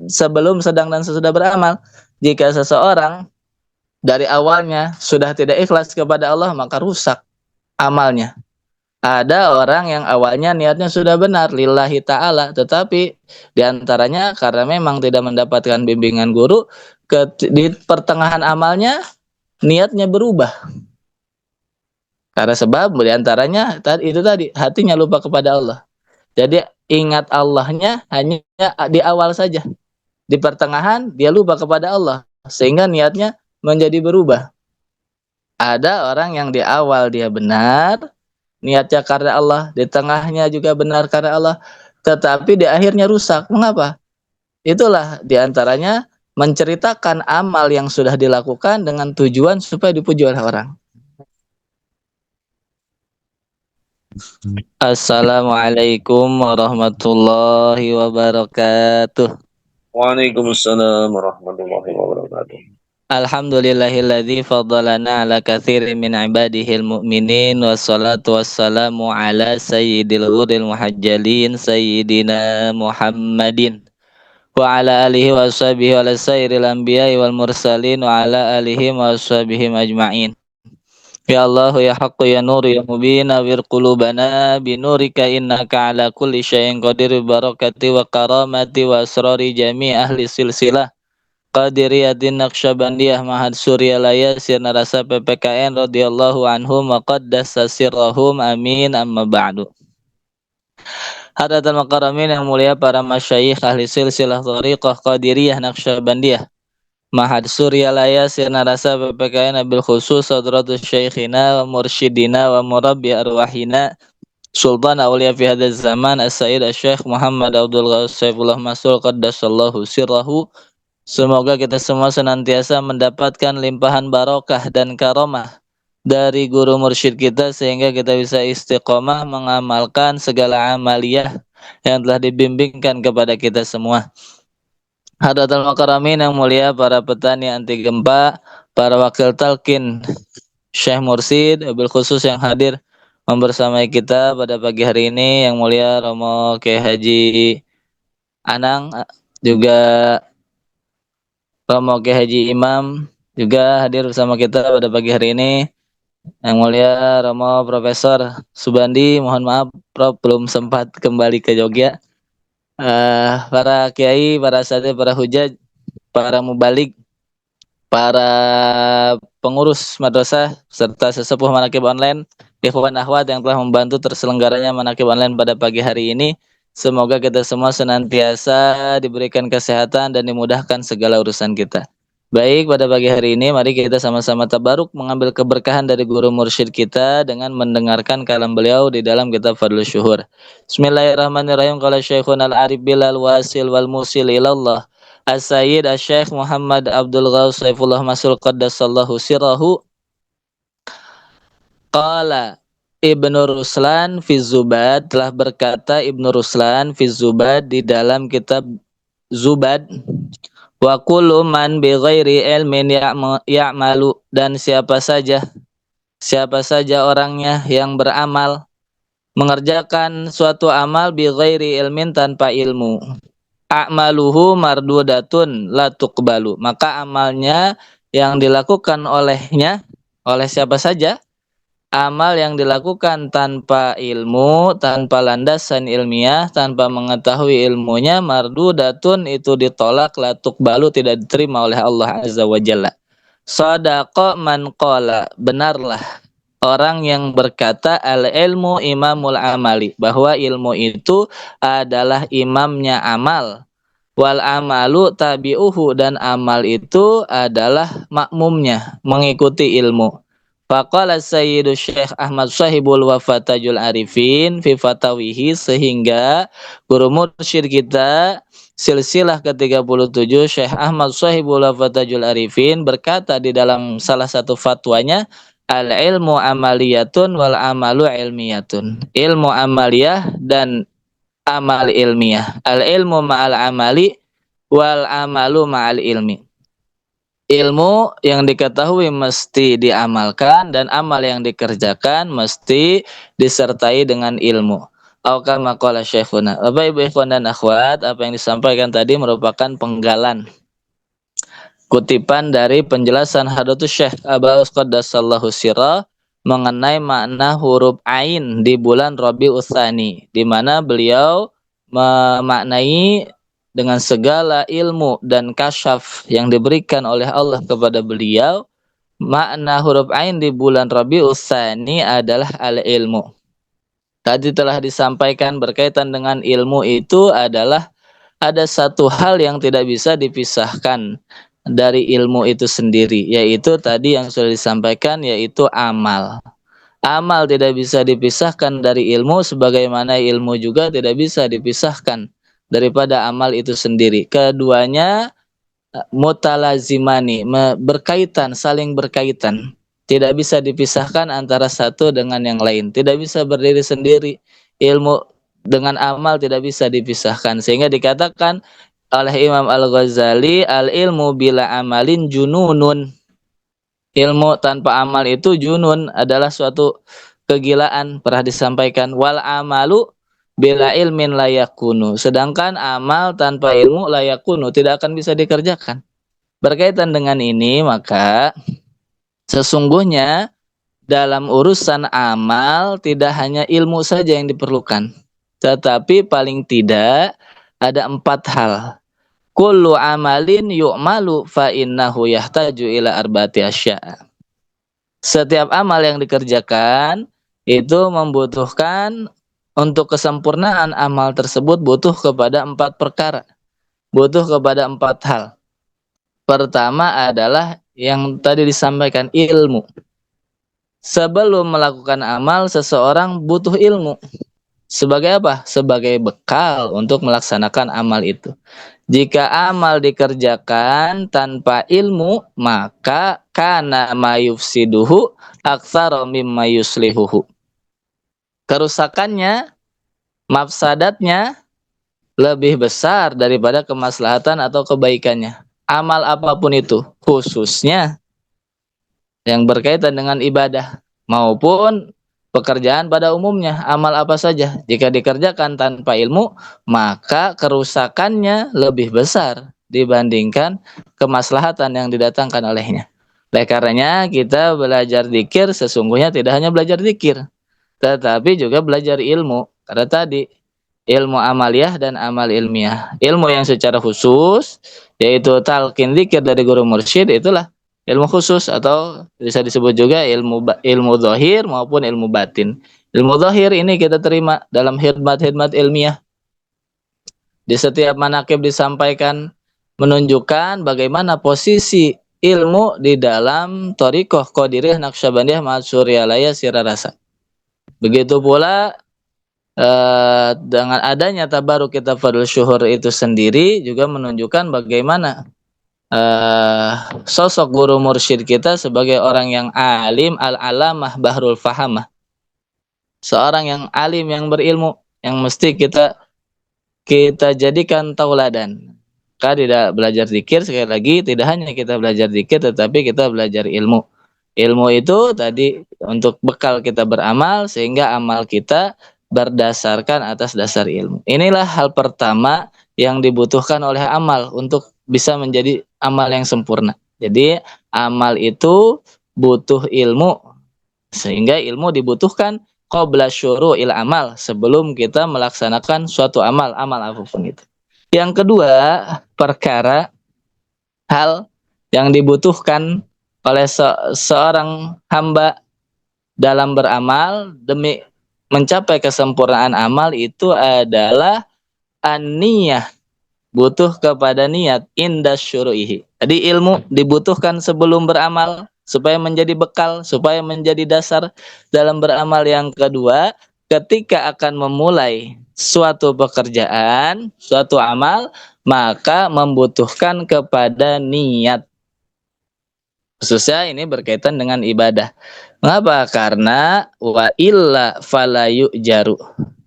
sebelum, sedang, dan sesudah beramal. Jika seseorang dari awalnya sudah tidak ikhlas kepada Allah, maka rusak amalnya. Ada orang yang awalnya niatnya sudah benar lillahi ta'ala, tetapi diantaranya karena memang tidak mendapatkan bimbingan guru, di pertengahan amalnya niatnya berubah. Karena sebab diantaranya itu tadi, hatinya lupa kepada Allah. Jadi ingat Allahnya hanya di awal saja. Di pertengahan dia lupa kepada Allah, sehingga niatnya menjadi berubah. Ada orang yang di awal dia benar, niatnya karena Allah, di tengahnya juga benar karena Allah, tetapi di akhirnya rusak. Mengapa? Itulah diantaranya menceritakan amal yang sudah dilakukan dengan tujuan supaya dipuji oleh orang. Assalamualaikum warahmatullahi wabarakatuh. Waalaikumsalam warahmatullahi wabarakatuh. Alhamdulillahilladzi faddalana ala katsirin min ibadihil mu'minin, wassalatu wassalamu ala sayyidil ghuril muhajjalin sayyidina Muhammadin wa ala alihi wa sahbihi wa ala sayyidil anbiya'i wal mursalin wa ala alihi wa sahbihi ajma'in. Ya Allah ya haqqu ya nur ya mubin awir qulubana binurika innaka ala kulli syai'in qadir, barakati wa karamati wa asrari jami' ahli silsilah Qadiriyatin Naqsyabandiyah Mahad Suryalaya Sirna Rasa PPKN radhiyallahu anhum wa qaddasa sirrahum amin, amma ba'du. Hadatul makaramin yang mulia para masyayikh ahli silsilah thariqah Qadiriyah Naqsyabandiyah Mahad Suryalaya Sirna Rasa PPKN abil khusus Hadratus Syekhina wa Mursyidina wa Murabbi Arwahina Sultan Aulia fi hadzal zaman As-Sayyid Asy-Syaikh Muhammad Abdul Ghaus Saifullah Masul qaddasallahu sirrahu. Semoga kita semua senantiasa mendapatkan limpahan barokah dan karomah dari guru mursyid kita, sehingga kita bisa istiqomah mengamalkan segala amaliyah yang telah dibimbingkan kepada kita semua. Hadatul makaramin yang mulia para petani anti gempa, para wakil talqin Syekh Mursyid, wabil khusus yang hadir membersamai kita pada pagi hari ini, yang mulia Romo Kiai Haji Anang, juga Romo Kiai Haji Imam juga hadir bersama kita pada pagi hari ini. Yang mulia Romo Profesor Subandi, mohon maaf Prof belum sempat kembali ke Jogja. Para kiai, para asatidz, para hujaj, para mubalik, para pengurus madrasah serta sesepuh manaqib online, ikhwan akhwat yang telah membantu terselenggaranya manaqib online pada pagi hari ini. Semoga kita semua senantiasa diberikan kesehatan dan dimudahkan segala urusan kita. Baik, pada pagi hari ini mari kita sama-sama tabaruk mengambil keberkahan dari guru mursyid kita dengan mendengarkan kalam beliau di dalam kitab Fadlul Syuhur. Bismillahirrahmanirrahim. Qala Syekhuna al-Arif bilal wasil wal musil ilallah As-Sayyid Asy-Syaikh Muhammad Abdul Ghaus Saifullah Masul qaddasallahu sirrahu. Qala Ibnu Ruslan fi Zubad, telah berkata Ibnu Ruslan fi Zubad di dalam kitab Zubad, wa kullu man bi ghairi ilmin ya'malu, dan siapa saja orangnya yang beramal, mengerjakan suatu amal bi ghairi ilmin, tanpa ilmu, a'maluhu mardudatun la tuqbalu, maka amalnya yang dilakukan olehnya, oleh siapa saja, amal yang dilakukan tanpa ilmu, tanpa landasan ilmiah, tanpa mengetahui ilmunya, mardudatun, itu ditolak, la tuqbalu, tidak diterima oleh Allah Azza wa Jalla. Shadaqa man qala, benarlah orang yang berkata al ilmu imamul amali, bahwa ilmu itu adalah imamnya amal, wal amalu tabi'uhu, dan amal itu adalah makmumnya, mengikuti ilmu. Faqala Sayyidu Syekh Ahmad Sahibul Wafatajul Arifin fi fatawihi, sehingga guru mursyid kita silsilah ke-37 Syekh Ahmad Sahibul Wafatajul Arifin berkata di dalam salah satu fatwanya, al ilmu amaliyatun wal amalu ilmiyatun, ilmu amaliyah dan amal ilmiah, al ilmu ma'al amali wal amalu ma'al ilmi. Ilmu yang diketahui mesti diamalkan, dan amal yang dikerjakan mesti disertai dengan ilmu. Au kama qala syekhuna. Bapak Ibu ikhwan dan akhwat, apa yang disampaikan tadi merupakan penggalan kutipan dari penjelasan Hadratus Syekh Abbas Qaddasallahu sirah mengenai makna huruf ain di bulan Rabiul Tsani, di mana beliau memaknai dengan segala ilmu dan kasyaf yang diberikan oleh Allah kepada beliau, makna huruf ain di bulan Rabiul Tsani adalah al-ilmu. Tadi telah disampaikan berkaitan dengan ilmu itu adalah ada satu hal yang tidak bisa dipisahkan dari ilmu itu sendiri, yaitu tadi yang sudah disampaikan, yaitu amal. Amal tidak bisa dipisahkan dari ilmu, sebagaimana ilmu juga tidak bisa dipisahkan daripada amal itu sendiri. Keduanya mutalazimani, berkaitan, saling berkaitan. Tidak bisa dipisahkan antara satu dengan yang lain. Tidak bisa berdiri sendiri. Ilmu dengan amal tidak bisa dipisahkan. Sehingga dikatakan oleh Imam Al-Ghazali, al-ilmu bila amalin jununun. Ilmu tanpa amal itu junun, adalah suatu kegilaan. Pernah disampaikan, wal amalu bila ilmin layakunu. Sedangkan amal tanpa ilmu layakunu, tidak akan bisa dikerjakan. Berkaitan dengan ini, maka sesungguhnya dalam urusan amal tidak hanya ilmu saja yang diperlukan, tetapi paling tidak ada 4 hal. Kullu amalin yu'malu fa innahu yahtaju ila arba'ati asya'. Setiap amal yang dikerjakan itu membutuhkan, untuk kesempurnaan amal tersebut butuh kepada 4 perkara. Butuh kepada 4 hal. Pertama adalah yang tadi disampaikan, ilmu. Sebelum melakukan amal, seseorang butuh ilmu. Sebagai apa? Sebagai bekal untuk melaksanakan amal itu. Jika amal dikerjakan tanpa ilmu, maka kana mayufsiduhu aktsara mimma yuslihuhu. Kerusakannya, mafsadatnya lebih besar daripada kemaslahatan atau kebaikannya. Amal apapun itu, khususnya yang berkaitan dengan ibadah maupun pekerjaan pada umumnya, amal apa saja, jika dikerjakan tanpa ilmu, maka kerusakannya lebih besar dibandingkan kemaslahatan yang didatangkan olehnya. Oleh karenanya kita belajar zikir sesungguhnya tidak hanya belajar zikir, tetapi juga belajar ilmu. Karena tadi ilmu amaliyah dan amal ilmiah. Ilmu yang secara khusus, yaitu talqin zikir dari guru mursyid, itulah ilmu khusus, atau bisa disebut juga ilmu zahir maupun ilmu batin. Ilmu zahir ini kita terima dalam khidmat-khidmat ilmiah. Di setiap manaqib disampaikan menunjukkan bagaimana posisi ilmu di dalam thariqah Qadiriyah Naqsyabandiyah Ma'suryalaya Sirarasa. Begitu pula dengan adanya tabaruk kitab Fadlul Syuhur itu sendiri juga menunjukkan bagaimana sosok guru mursyid kita sebagai orang yang alim, al-alamah bahrul fahamah, seorang yang alim, yang berilmu, yang mesti kita jadikan tauladan. Kita tidak belajar zikir, sekali lagi tidak hanya kita belajar zikir, tetapi kita belajar ilmu. Ilmu itu tadi untuk bekal kita beramal, sehingga amal kita berdasarkan atas dasar ilmu. Inilah hal pertama yang dibutuhkan oleh amal untuk bisa menjadi amal yang sempurna. Jadi amal itu butuh ilmu, sehingga ilmu dibutuhkan qabla syuru'il amal, sebelum kita melaksanakan suatu amal apapun itu. Yang kedua, perkara hal yang dibutuhkan oleh seorang hamba dalam beramal demi mencapai kesempurnaan amal itu adalah an-niyah, butuh kepada niat inda syuru'ihi. Jadi ilmu dibutuhkan sebelum beramal supaya menjadi bekal, supaya menjadi dasar dalam beramal. Yang kedua, ketika akan memulai suatu pekerjaan, suatu amal, maka membutuhkan kepada niat. Khususnya ini berkaitan dengan ibadah. Mengapa? Karena wa illa falayu jaru.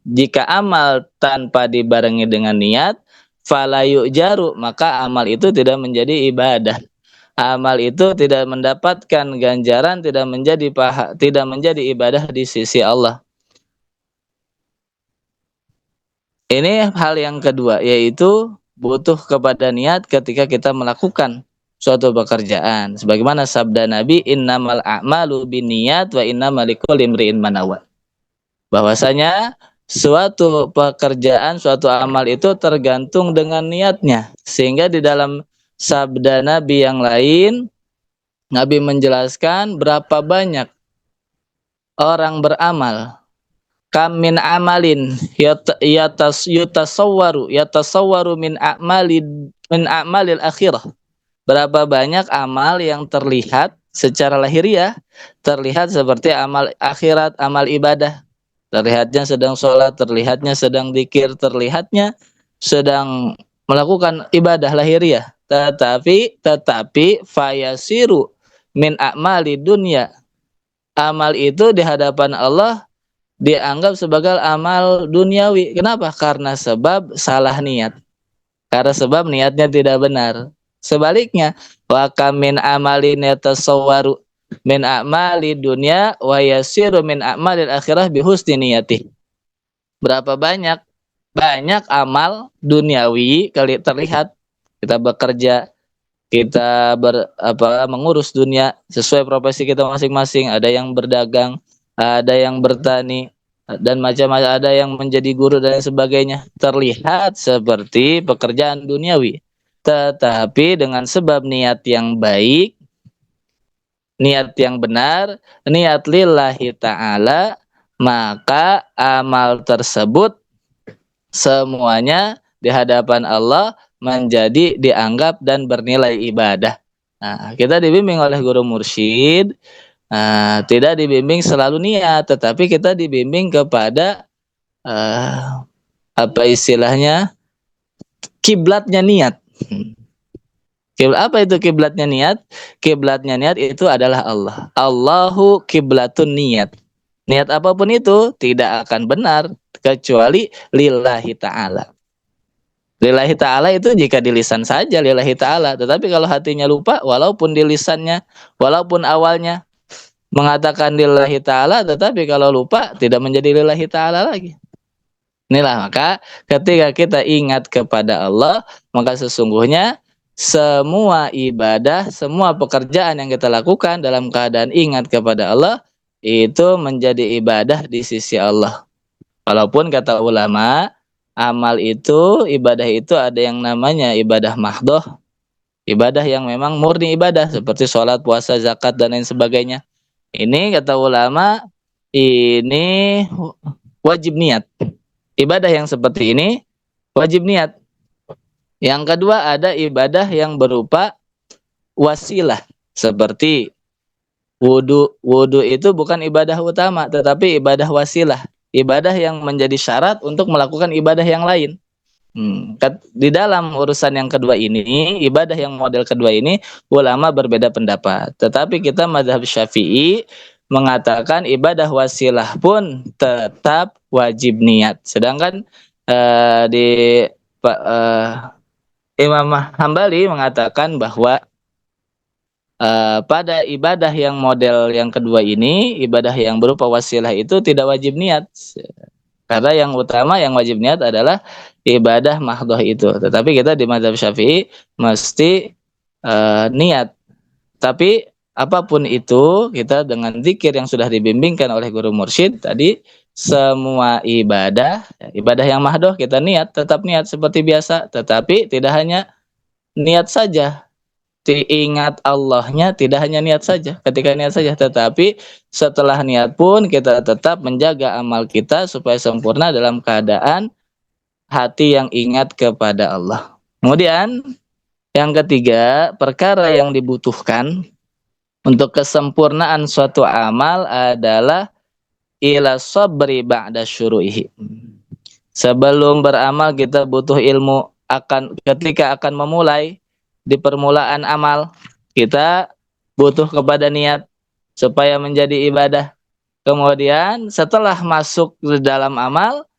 Jika amal tanpa dibarengi dengan niat, falayu jaru, maka amal itu tidak menjadi ibadah. Amal itu tidak mendapatkan ganjaran, tidak menjadi ibadah di sisi Allah. Ini hal yang kedua, yaitu butuh kepada niat ketika kita melakukan suatu pekerjaan. Sebagaimana sabda Nabi, innamal a'malu binniyat wa innamal likulli imri'in ma nawa. Bahwasanya suatu pekerjaan, suatu amal itu tergantung dengan niatnya. Sehingga di dalam sabda Nabi yang lain, Nabi menjelaskan berapa banyak orang beramal, kam min amalin yatasawwaru min a'malil akhirah. Berapa banyak amal yang terlihat secara lahiriah, terlihat seperti amal akhirat, amal ibadah. Terlihatnya sedang sholat, terlihatnya sedang zikir, terlihatnya sedang melakukan ibadah lahiriah. Tetapi fayasiru min a'mali dunya. Amal itu di hadapan Allah dianggap sebagai amal duniawi. Kenapa? Karena sebab salah niat. Karena sebab niatnya tidak benar. Sebaliknya, wa kamin amalin yatasawwaru min a'mali dunya wa yasiru min a'malil akhirah bihusni niyati. Berapa banyak amal duniawi kali terlihat kita bekerja, kita mengurus dunia sesuai profesi kita masing-masing. Ada yang berdagang, ada yang bertani, dan macam-macam, ada yang menjadi guru dan sebagainya. Terlihat seperti pekerjaan duniawi, tetapi dengan sebab niat yang baik, niat yang benar, niat lillahi ta'ala, maka amal tersebut semuanya di hadapan Allah menjadi dianggap dan bernilai ibadah. Nah, kita dibimbing oleh guru mursyid, tidak dibimbing selalu niat, tetapi kita dibimbing kepada apa istilahnya, kiblatnya niat. Apa itu kiblatnya niat? Kiblatnya niat itu adalah Allah. Allahu kiblatun niat. Niat apapun itu tidak akan benar kecuali lillahi ta'ala. Lillahi ta'ala itu jika di lisan saja lillahi ta'ala. Tetapi kalau hatinya lupa, walaupun di lisannya, walaupun awalnya mengatakan lillahi ta'ala, tetapi kalau lupa tidak menjadi lillahi ta'ala lagi. Inilah maka ketika kita ingat kepada Allah, maka sesungguhnya semua ibadah, semua pekerjaan yang kita lakukan dalam keadaan ingat kepada Allah, itu menjadi ibadah di sisi Allah. Walaupun kata ulama, amal itu, ibadah itu ada yang namanya ibadah mahdoh, ibadah yang memang murni ibadah, seperti sholat, puasa, zakat, dan lain sebagainya. Ini kata ulama, ini wajib niat. Ibadah yang seperti ini wajib niat. Yang kedua, ada ibadah yang berupa wasilah, seperti wudu. Wudu itu bukan ibadah utama, tetapi ibadah wasilah, ibadah yang menjadi syarat untuk melakukan ibadah yang lain. Di dalam urusan yang kedua ini, ibadah yang model kedua ini, ulama berbeda pendapat. Tetapi kita mazhab Syafi'i mengatakan ibadah wasilah pun tetap wajib niat. Sedangkan di Imam Hambali mengatakan bahwa pada ibadah yang model yang kedua ini, ibadah yang berupa wasilah itu tidak wajib niat. Karena yang utama yang wajib niat adalah ibadah mahdoh itu. Tetapi kita di mazhab Syafi'i mesti niat. Tapi apapun itu, kita dengan zikir yang sudah dibimbingkan oleh guru mursyid tadi, semua ibadah, ibadah yang mahdoh kita niat, tetap niat seperti biasa. Tetapi tidak hanya niat saja. Diingat Allahnya tidak hanya niat saja, ketika niat saja, tetapi setelah niat pun kita tetap menjaga amal kita supaya sempurna dalam keadaan hati yang ingat kepada Allah. Kemudian yang ketiga, perkara yang dibutuhkan untuk kesempurnaan suatu amal adalah ila sabri ba'da syuru'ihi. Sebelum beramal kita butuh ilmu, ketika akan memulai di permulaan amal, kita butuh kepada niat supaya menjadi ibadah. Kemudian setelah masuk ke dalam amal,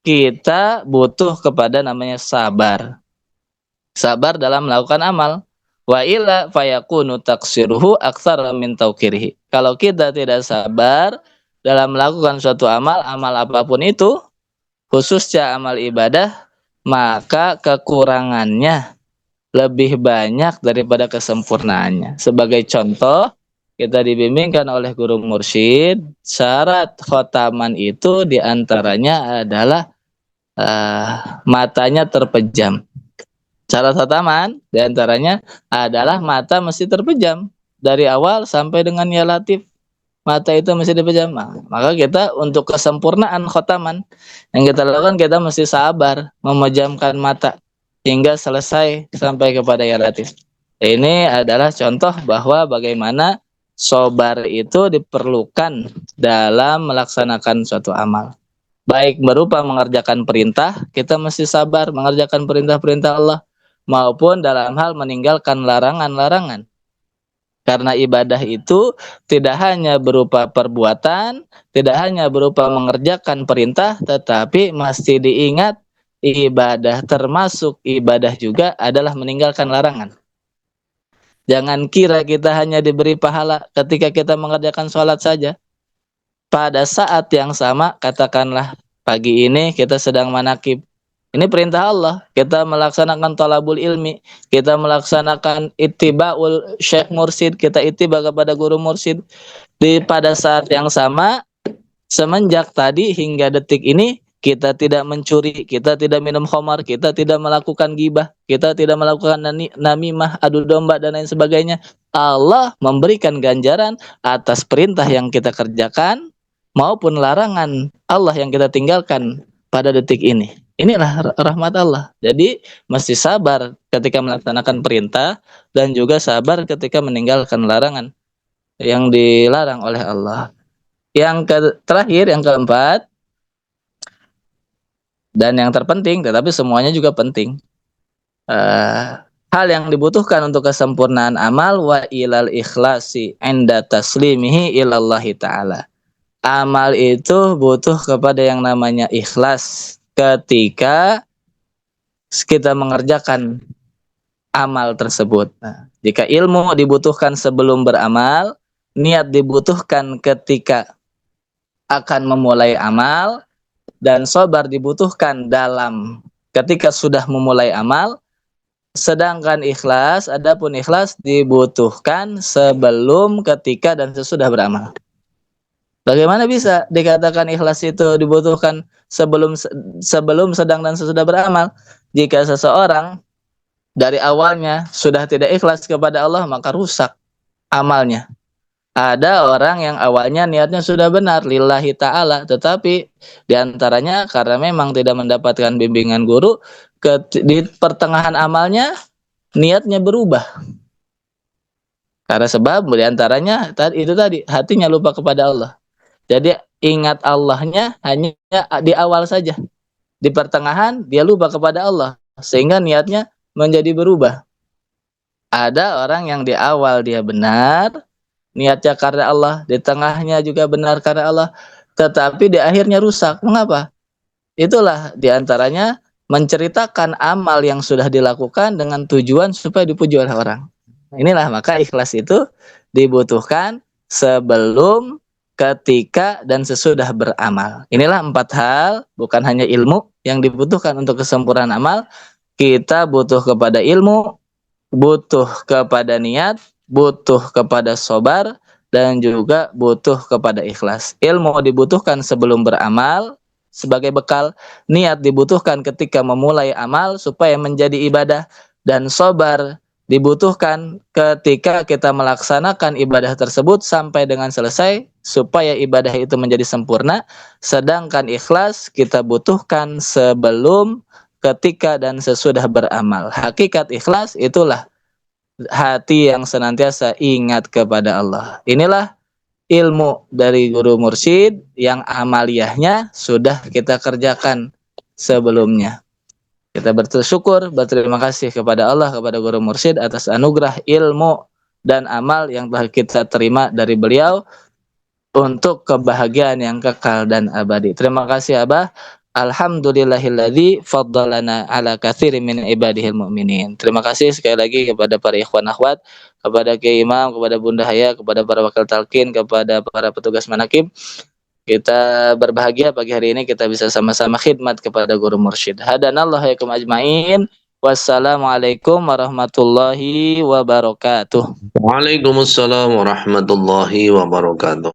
kita butuh kepada namanya sabar. Sabar dalam melakukan amal. Wa illa fayakunu taksiruhu aktsara min tawqirihi. Kalau kita tidak sabar dalam melakukan suatu amal, amal apapun itu, khususnya amal ibadah, maka kekurangannya lebih banyak daripada kesempurnaannya. Sebagai contoh, kita dibimbingkan oleh guru mursyid, syarat khotaman itu diantaranya adalah matanya terpejam. Syarat khotaman diantaranya adalah mata mesti terpejam dari awal sampai dengan ya latif. Mata itu mesti dipejam. Maka kita untuk kesempurnaan khotaman yang kita lakukan, kita mesti sabar memejamkan mata hingga selesai sampai kepada ya latif. Ini adalah contoh bahwa bagaimana sabar itu diperlukan dalam melaksanakan suatu amal. Baik berupa mengerjakan perintah, kita mesti sabar mengerjakan perintah-perintah Allah, maupun dalam hal meninggalkan larangan-larangan. Karena ibadah itu tidak hanya berupa perbuatan, tidak hanya berupa mengerjakan perintah, tetapi mesti diingat ibadah termasuk ibadah juga adalah meninggalkan larangan. Jangan kira kita hanya diberi pahala ketika kita mengerjakan sholat saja. Pada saat yang sama, katakanlah pagi ini kita sedang manakib. Ini perintah Allah. Kita melaksanakan talabul ilmi, kita melaksanakan ittibaul syekh mursyid, kita ittiba kepada guru mursyid. Pada saat yang sama, semenjak tadi hingga detik ini, kita tidak mencuri, kita tidak minum khamar, kita tidak melakukan gibah, kita tidak melakukan namimah, adu domba, dan lain sebagainya. Allah memberikan ganjaran atas perintah yang kita kerjakan maupun larangan Allah yang kita tinggalkan pada detik ini. Inilah rahmat Allah. Jadi mesti sabar ketika melaksanakan perintah dan juga sabar ketika meninggalkan larangan yang dilarang oleh Allah. Yang terakhir, yang keempat, dan yang terpenting, tetapi semuanya juga penting. Hal yang dibutuhkan untuk kesempurnaan amal, wa ilal ikhlasi inda taslimihi ilallahi ta'ala. Amal itu butuh kepada yang namanya ikhlas ketika kita mengerjakan amal tersebut. Nah, jika ilmu dibutuhkan sebelum beramal, niat dibutuhkan ketika akan memulai amal, dan sabar dibutuhkan dalam ketika sudah memulai amal, sedangkan adapun ikhlas dibutuhkan sebelum, ketika, dan sesudah beramal. Bagaimana bisa dikatakan ikhlas itu dibutuhkan sebelum, sedang, dan sesudah beramal? Jika seseorang dari awalnya sudah tidak ikhlas kepada Allah, maka rusak amalnya. Ada orang yang awalnya niatnya sudah benar lillahi ta'ala, tetapi diantaranya karena memang tidak mendapatkan bimbingan guru, di pertengahan amalnya niatnya berubah. Karena sebab diantaranya itu tadi, hatinya lupa kepada Allah. Jadi ingat Allahnya hanya di awal saja. Di pertengahan dia lupa kepada Allah, sehingga niatnya menjadi berubah. Ada orang yang di awal dia benar, niatnya karena Allah, di tengahnya juga benar karena Allah, tetapi di akhirnya rusak. Mengapa? Itulah diantaranya menceritakan amal yang sudah dilakukan dengan tujuan supaya dipuji oleh orang. Inilah maka ikhlas itu dibutuhkan sebelum, ketika, dan sesudah beramal. Inilah 4 hal, bukan hanya ilmu yang dibutuhkan untuk kesempurnaan amal. Kita butuh kepada ilmu, butuh kepada niat, butuh kepada sabar, dan juga butuh kepada ikhlas. Ilmu dibutuhkan sebelum beramal sebagai bekal, niat dibutuhkan ketika memulai amal supaya menjadi ibadah, dan sabar dibutuhkan ketika kita melaksanakan ibadah tersebut sampai dengan selesai supaya ibadah itu menjadi sempurna. Sedangkan ikhlas kita butuhkan sebelum, ketika, dan sesudah beramal. Hakikat ikhlas itulah hati yang senantiasa ingat kepada Allah. Inilah ilmu dari guru mursyid yang amaliyahnya sudah kita kerjakan sebelumnya. Kita bersyukur, berterima kasih kepada Allah, kepada guru mursyid atas anugerah ilmu dan amal yang telah kita terima dari beliau untuk kebahagiaan yang kekal dan abadi. Terima kasih Abah. Alhamdulillahilladzi faddalana ala katsirin min ibadihil mu'minin. Terima kasih sekali lagi kepada para ikhwan akhwat, kepada Kiai Imam, kepada Bunda Haya, kepada para wakil talqin, kepada para petugas manakib. Kita berbahagia pagi hari ini kita bisa sama-sama khidmat kepada guru mursyid. Hadanallahu yakum ajmain. Wassalamualaikum warahmatullahi wabarakatuh. Waalaikumsalam warahmatullahi wabarakatuh.